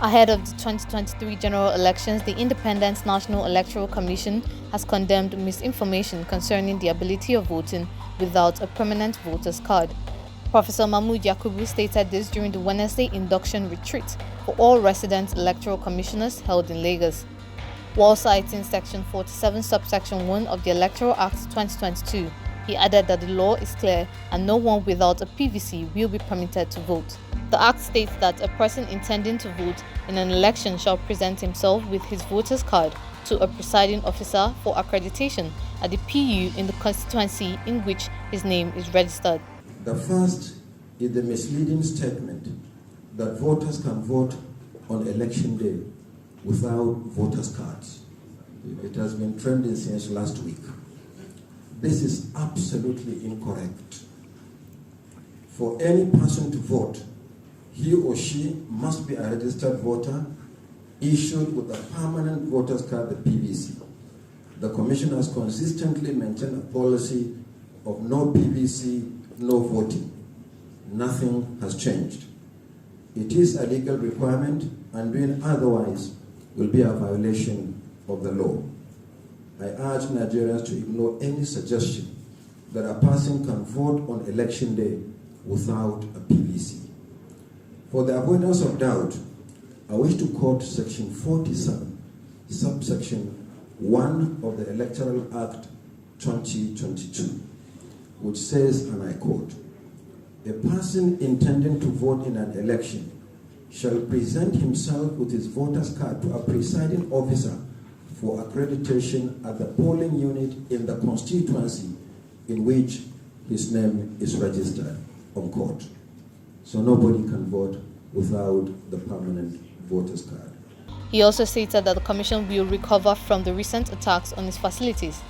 Ahead of the 2023 general elections, the Independent National Electoral Commission has condemned misinformation concerning the ability of voting without a permanent voter's card. Professor Mahmood Yakubu stated this during the Wednesday induction retreat for all resident electoral commissioners held in Lagos. While citing Section 47, Subsection 1 of the Electoral Act 2022, he added that the law is clear and no one without a PVC will be permitted to vote. The Act states that a person intending to vote in an election shall present himself with his voter's card to a presiding officer for accreditation at the PU in the constituency in which his name is registered. The first is the misleading statement that voters can vote on election day without voters' cards. It has been trending since last week. This is absolutely incorrect. For any person to vote, he or she must be a registered voter issued with a permanent voter's card, the PVC. The Commission has consistently maintained a policy of no PVC, no voting. Nothing has changed. It is a legal requirement, and doing otherwise will be a violation of the law. I urge Nigerians to ignore any suggestion that a person can vote on election day without a PVC. For the avoidance of doubt, I wish to quote Section 47, subsection 1 of the Electoral Act 2022, which says, and I quote, "A person intending to vote in an election shall present himself with his voter's card to a presiding officer for accreditation at the polling unit in the constituency in which his name is registered," unquote. So nobody can vote without the permanent voter's card. He also stated that the Commission will recover from the recent attacks on its facilities.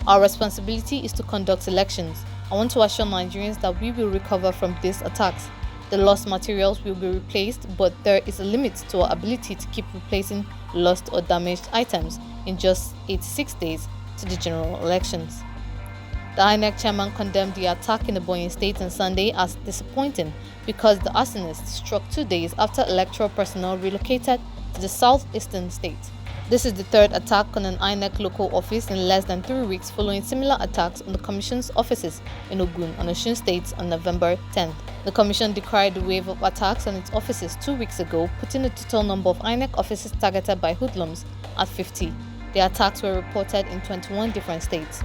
Our responsibility is to conduct elections. I want to assure Nigerians that we will recover from these attacks. The lost materials will be replaced, but there is a limit to our ability to keep replacing lost or damaged items in just 86 days to the general elections. The INEC Chairman condemned the attack in the Ebonyi State on Sunday as disappointing because the arsonist struck 2 days after electoral personnel relocated to the southeastern state. This is the third attack on an INEC local office in less than 3 weeks following similar attacks on the Commission's offices in Ogun and Osun states on November 10th. The Commission decried the wave of attacks on its offices 2 weeks ago, putting the total number of INEC offices targeted by hoodlums at 50. The attacks were reported in 21 different states.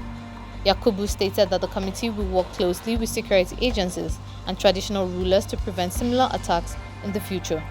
Yakubu stated that the committee will work closely with security agencies and traditional rulers to prevent similar attacks in the future.